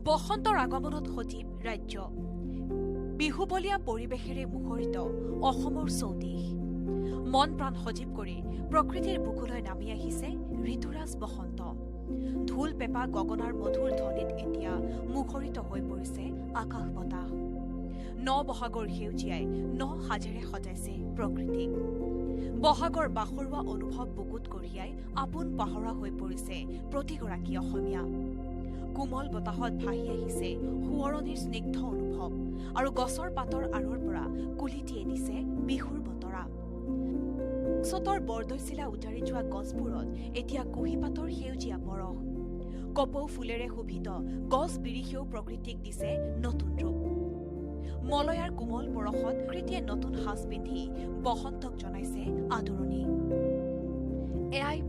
বসন্তৰ আগমনত সজীৱ ৰাজ্য বিহুবলীয়া পৰিৱেশেৰে মুখৰিত অসমৰ চৌদিশ মন প্ৰাণ সজীৱ কৰি প্ৰকৃতিৰ বুকুলৈ নামি আহিছে ঋতুৰাজ বসন্ত ঢোল পেপা গগনাৰ মধুৰ ধ্বনিত এতিয়া মুখৰিত হৈ পৰিছে আকাশ বতাহ ন বহাগৰ সেউজীয়াই ন সাজেৰে সজাইছে প্ৰকৃতিক বহাগৰ বাখৰুৱা অনুভৱ বুকুত কঢ়িয়াই আপোন পাহৰা হৈ পৰিছে প্ৰতিগৰাকী অসমীয়া কোমল বতাহত ভাহি আহিছে সোঁৱৰণিৰ স্নিগ্ধ অনুভৱ আৰু গছৰ পাতৰ আঁৰৰ পৰা কুলিটি এনিছে বিহুৰ বতৰা চতৰ বৰদৈচিলা উজাৰি যোৱা গছবোৰত এতিয়া কুঁহিপাতৰ সেউজীয়া পৰশ কপৌ ফুলেৰে শোভিত গছ বিৰিষেও প্ৰকৃতিক দিছে নতুন ৰূপ মলয়াৰ কোমল পৰশত প্ৰকৃতিয়ে নতুন সাজ পিন্ধি বসন্তক জনাইছে আদৰণি এয়াই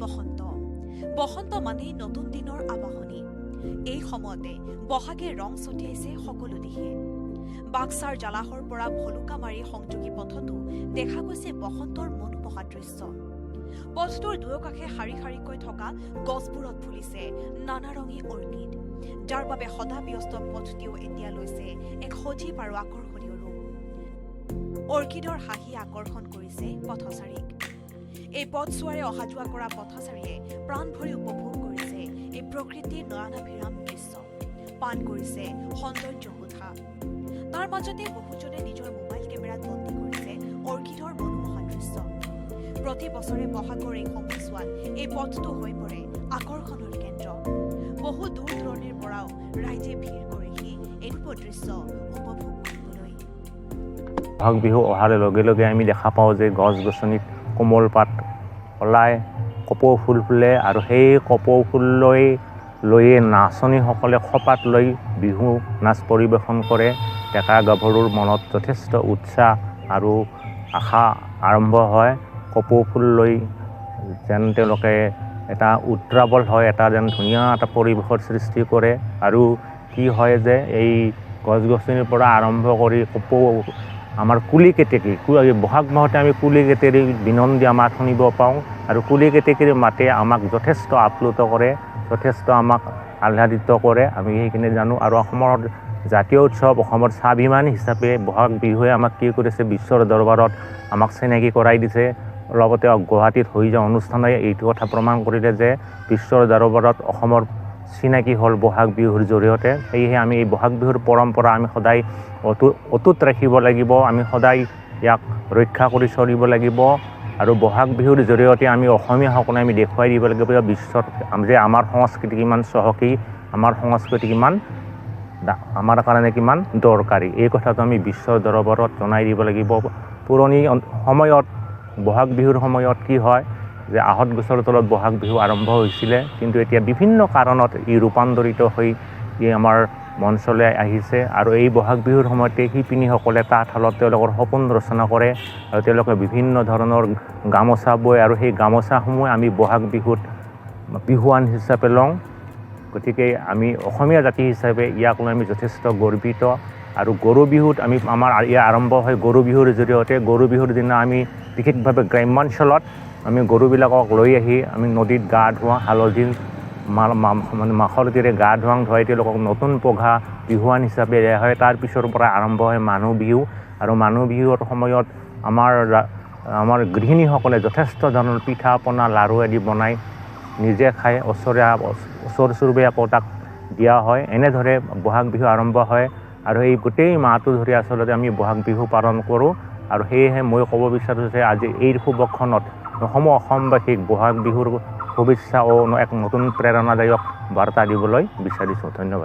বসন্ত মানেই নতুন দিনৰ আবাহনী এই সময়তে বহাগে ৰং ছটিয়াইছে সকলো দিশে বাক্সাৰ জালাহৰ পৰা ভলুকা মাৰি সংযোগী পথতো দেখা গৈছে বসন্তৰ মনোমোহা দৃশ্য পথটোৰ দুয়োকাষে শাৰী শাৰীকৈ থকা গছবোৰত ফুলিছে নানাৰঙী অৰ্কিড যাৰ বাবে সদাব্যস্ত পথটিও এতিয়া লৈছে এক সজীৱ আৰু আকৰ্ষণীয় ৰূপ অৰ্কিডৰ হাঁহি আকৰ্ষণ কৰিছে পথচাৰীক এই পথছোৱাৰে অহা যোৱা কৰা পথচাৰীয়ে প্ৰাণ ভৰি উপভোগ কৰিছে এই প্ৰকৃতিৰ নয়নাভিৰাম দৃশ্য পান কৰিছে সৌন্দৰ্য সুধা তাৰ মাজতে বহুজনে নিজৰ মোবাইল কেমেৰাত বন্দী কৰিছে অৰ্কিডৰ মনোমোহা দৃশ্য প্ৰতি বছৰে বহাগৰ এই সময়ছোৱাত এই পথটো হৈ পৰে আকৰ্ষণৰ কেন্দ্ৰ বহু দূৰ দূৰণিৰ পৰাও ৰাইজে ভিৰ কৰেহি এইবোৰ দৃশ্য উপভোগ কৰিবলৈ বহাগ বিহু অহাৰ লগে লগে আমি দেখা পাওঁ যে গছ গছনিত কোমল পাত ওলায় কপৌ ফুল ফুলে আৰু সেই কপৌ ফুল লৈয়ে নাচনীসকলে খপাত লৈ বিহু নাচ পৰিৱেশন কৰে ডেকা গাভৰুৰ মনত যথেষ্ট উৎসাহ আৰু আশা আৰম্ভ হয় কপৌ ফুল লৈ যেন তেওঁলোকে এটা উত্ৰাৱল হয় এটা যেন ধুনীয়া এটা পৰিৱেশৰ সৃষ্টি কৰে আৰু কি হয় যে এই গছ গছনিৰ পৰা আৰম্ভ কৰি কপৌ আমাৰ কুলি কেতেকী বহাগ মাহতে আমি কুলি কেতেকীৰ বিনন্দী মাত শুনিব পাওঁ আৰু কুলি কেতেকীৰ মাতে আমাক যথেষ্ট আপ্লুত কৰে যথেষ্ট আমাক আহ্লাদিত কৰে আমি সেইখিনি জানো আৰু অসমৰ জাতীয় উৎসৱ অসমৰ স্বাভিমান হিচাপে বহাগ বিহুৱে আমাক কি কৰিছে বিশ্বৰ দৰবাৰত আমাক চিনাকি কৰাই দিছে লগতে গুৱাহাটীত হৈ যোৱা অনুষ্ঠানে এইটো কথা প্ৰমাণ কৰিলে যে বিশ্বৰ দৰবাৰত অসমৰ চিনাকি হ'ল বহাগ বিহুৰ জৰিয়তে সেয়েহে আমি এই বহাগ বিহুৰ পৰম্পৰা আমি সদায় অটুট ৰাখিব লাগিব আমি সদায় ইয়াক ৰক্ষা কৰি চলিব লাগিব আৰু বহাগ বিহুৰ জৰিয়তে আমি অসমীয়াসকলে আমি দেখুৱাই দিব লাগিব বিশ্বত যে আমাৰ সংস্কৃতি কিমান চহকী আমাৰ সংস্কৃতি কিমান আমাৰ কাৰণে কিমান দৰকাৰী এই কথাটো আমি বিশ্বৰ দৰবাৰত জনাই দিব লাগিব পুৰণি সময়ত বহাগ বিহুৰ সময়ত কি হয় যে আহঁত গছৰ তলত বহাগ বিহু আৰম্ভ হৈছিলে কিন্তু এতিয়া বিভিন্ন কাৰণত ই ৰূপান্তৰিত হৈ আমাৰ মঞ্চলৈ আহিছে আৰু এই বহাগ বিহুৰ সময়তে শিপিনীসকলে তাঁতশালত তেওঁলোকৰ সপোন ৰচনা কৰে আৰু তেওঁলোকে বিভিন্ন ধৰণৰ গামোচা বয় আৰু সেই গামোচাসমূহ আমি বহাগ বিহুত বিহুৱান হিচাপে লওঁ গতিকে আমি অসমীয়া জাতি হিচাপে ইয়াক লৈ আমি যথেষ্ট গৰ্বিত আৰু গৰু বিহুত আমাৰ ইয়াৰ আৰম্ভ হয় গৰু বিহুৰ জৰিয়তে গৰু বিহুৰ দিনা আমি বিশেষভাৱে গ্ৰাম্যাঞ্চলত আমি গৰুবিলাকক লৈ আহি আমি নদীত গা ধুৱাওঁ হালধি মাখলতিৰে গা ধুৱাই তেওঁলোকক নতুন পঘা বিহুৱান হিচাপে দিয়া হয় তাৰ পিছৰ পৰা আৰম্ভ হয় মানুহ বিহু আৰু মানুহ বিহুৰ সময়ত আমাৰ গৃহিণীসকলে যথেষ্ট ধৰণৰ পিঠা পনা লাড়ু আদি বনাই নিজে খাই ওচৰ চুবুৰীয়াকো তাক দিয়া হয় এনেদৰে বহাগ বিহু আৰম্ভ হয় আৰু এই গোটেই মাহটো ধৰি আচলতে আমি বহাগ বিহু পালন কৰোঁ আৰু সেয়েহে মই ক'ব বিচাৰোঁ যে আজি এই শুভক্ষণত অসমবাসীক বহাগ বিহুৰ শুভেচ্ছা ও এক নতুন প্ৰেৰণাদায়ক বাৰ্তা দিবলৈ বিচাৰিছোঁ ধন্যবাদ